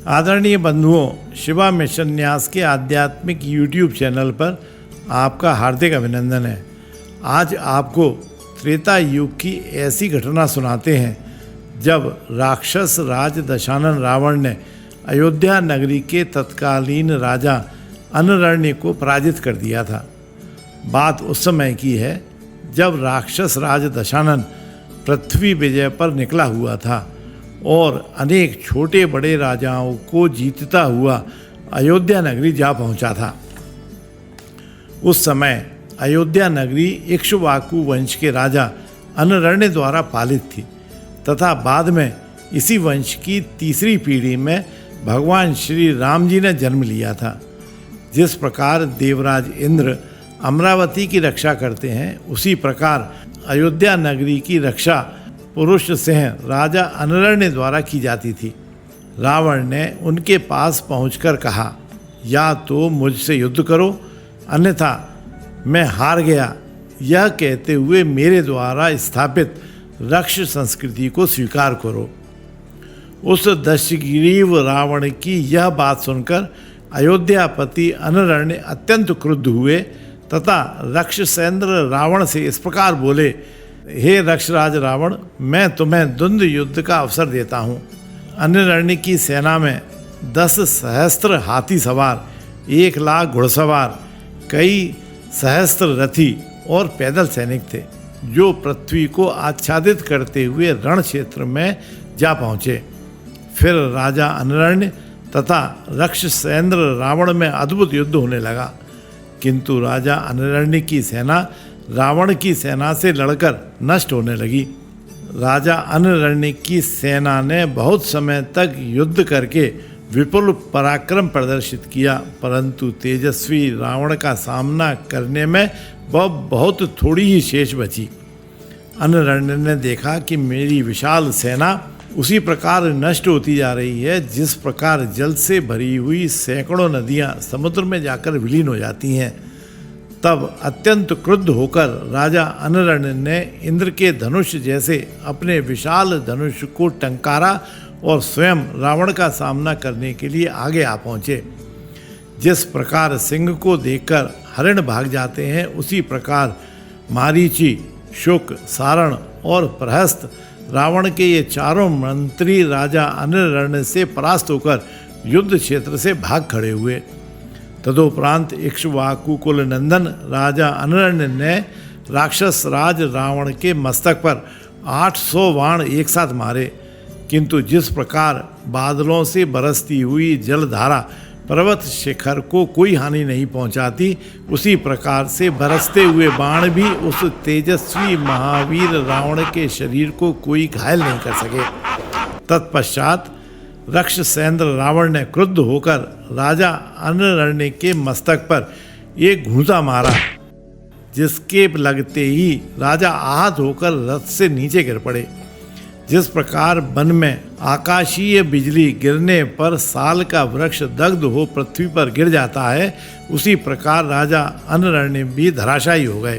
आदरणीय बंधुओं, शिवा मिशन न्यास के आध्यात्मिक यूट्यूब चैनल पर आपका हार्दिक अभिनंदन है। आज आपको त्रेता युग की ऐसी घटना सुनाते हैं जब राक्षस राज दशानन रावण ने अयोध्या नगरी के तत्कालीन राजा अनरण्य को पराजित कर दिया था। बात उस समय की है जब राक्षस राज दशानन पृथ्वी विजय पर निकला हुआ था और अनेक छोटे बड़े राजाओं को जीतता हुआ अयोध्या नगरी जा पहुंचा था। उस समय अयोध्या नगरी इक्ष्वाकु वंश के राजा अनरण्य द्वारा पालित थी तथा बाद में इसी वंश की तीसरी पीढ़ी में भगवान श्री राम जी ने जन्म लिया था। जिस प्रकार देवराज इंद्र अमरावती की रक्षा करते हैं, उसी प्रकार अयोध्या नगरी की रक्षा पुरुष सिंह राजा अनरण्य द्वारा की जाती थी। रावण ने उनके पास पहुंचकर कहा, या तो मुझसे युद्ध करो, अन्यथा मैं हार गया। यह कहते हुए मेरे द्वारा स्थापित रक्ष संस्कृति को स्वीकार करो। उस दशग्रीव रावण की यह बात सुनकर अयोध्यापति अनरण्य अत्यंत क्रुद्ध हुए तथा रक्षसेंद्र रावण से इस प्रकार बोले, हे रक्षराज रावण, मैं तुम्हें द्वंद्व युद्ध का अवसर देता हूँ। अनरण्य की सेना में 10 सहस्त्र हाथी सवार, 1 लाख घुड़सवार, कई सहस्त्र रथी और पैदल सैनिक थे, जो पृथ्वी को आच्छादित करते हुए रण क्षेत्र में जा पहुँचे। फिर राजा अनरण्य तथा रक्षसेंद्र रावण में अद्भुत युद्ध होने लगा, किंतु राजा अनरण्य की सेना रावण की सेना से लड़कर नष्ट होने लगी। राजा अनरण्य की सेना ने बहुत समय तक युद्ध करके विपुल पराक्रम प्रदर्शित किया, परंतु तेजस्वी रावण का सामना करने में वह बहुत थोड़ी ही शेष बची। अनरण्य ने देखा कि मेरी विशाल सेना उसी प्रकार नष्ट होती जा रही है जिस प्रकार जल से भरी हुई सैकड़ों नदियां समुद्र में जाकर विलीन हो जाती हैं। तब अत्यंत क्रुद्ध होकर राजा अनरण्य ने इंद्र के धनुष जैसे अपने विशाल धनुष को टंकारा और स्वयं रावण का सामना करने के लिए आगे आ पहुँचे। जिस प्रकार सिंह को देखकर हरिण भाग जाते हैं, उसी प्रकार मारीचि, शुक, सारण और प्रहस्त रावण के ये चारों मंत्री राजा अनरण्य से परास्त होकर युद्ध क्षेत्र से भाग खड़े हुए। तदोपरांत इक्ष्वाकु कुल नंदन राजा अनरण्य ने राक्षस राज रावण के मस्तक पर 800 बाण एक साथ मारे, किंतु जिस प्रकार बादलों से बरसती हुई जलधारा पर्वत शिखर को कोई हानि नहीं पहुंचाती, उसी प्रकार से बरसते हुए बाण भी उस तेजस्वी महावीर रावण के शरीर को कोई घायल नहीं कर सके। तत्पश्चात रक्षसेंद्र रावण ने क्रुद्ध होकर राजा अनरण्य के मस्तक पर एक घूंसा मारा, जिसके लगते ही राजा आहत होकर रथ से नीचे गिर पड़े। जिस प्रकार वन में आकाशीय बिजली गिरने पर साल का वृक्ष दग्ध हो पृथ्वी पर गिर जाता है, उसी प्रकार राजा अनरण्य भी धराशायी हो गए।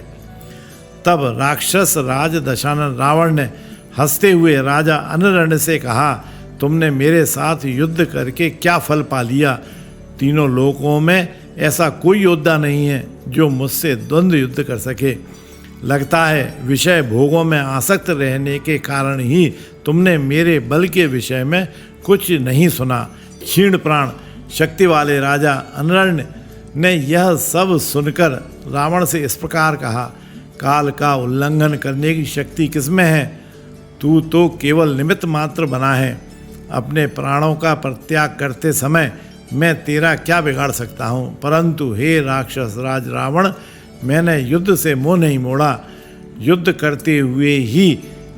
तब राक्षस राज दशानन रावण ने हंसते हुए राजा अनरण्य से कहा, तुमने मेरे साथ युद्ध करके क्या फल पा लिया? तीनों लोकों में ऐसा कोई योद्धा नहीं है जो मुझसे द्वंद्व युद्ध कर सके। लगता है विषय भोगों में आसक्त रहने के कारण ही तुमने मेरे बल के विषय में कुछ नहीं सुना। क्षीण प्राण शक्ति वाले राजा अनरण्य ने यह सब सुनकर रावण से इस प्रकार कहा, काल का उल्लंघन करने की शक्ति किसमें है? तू तो केवल निमित्त मात्र बना है। अपने प्राणों का परित्याग करते समय मैं तेरा क्या बिगाड़ सकता हूँ? परंतु हे राक्षस राज रावण, मैंने युद्ध से मोह नहीं मोड़ा, युद्ध करते हुए ही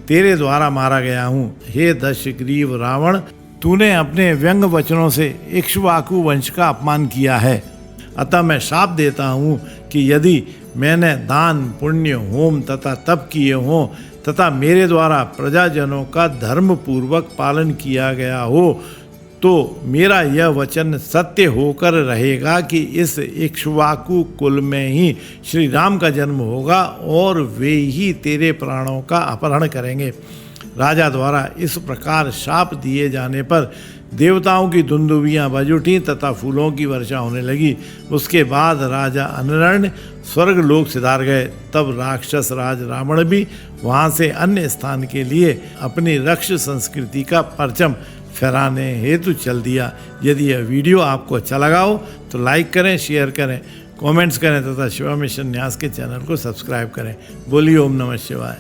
तेरे द्वारा मारा गया हूँ। हे दशग्रीव रावण, तूने अपने व्यंग वचनों से इक्ष्वाकु वंश का अपमान किया है। अतः मैं शाप देता हूँ कि यदि मैंने दान, पुण्य, होम तथा तप किए हों तथा मेरे द्वारा प्रजाजनों का धर्म पूर्वक पालन किया गया हो, तो मेरा यह वचन सत्य होकर रहेगा कि इस इक्ष्वाकु कुल में ही श्री राम का जन्म होगा और वे ही तेरे प्राणों का अपहरण करेंगे। राजा द्वारा इस प्रकार शाप दिए जाने पर देवताओं की दुंदुभियाँ बज उठीं तथा फूलों की वर्षा होने लगी। उसके बाद राजा अनरण्य स्वर्ग लोक सिधार गए। तब राक्षस राज रावण भी वहाँ से अन्य स्थान के लिए अपनी रक्ष संस्कृति का परचम फहराने हेतु चल दिया। यदि यह वीडियो आपको अच्छा लगा हो तो लाइक करें, शेयर करें, कमेंट्स करें तथा शिवा मिशन न्यास के चैनल को सब्सक्राइब करें। बोलिए ओम नमः शिवाय।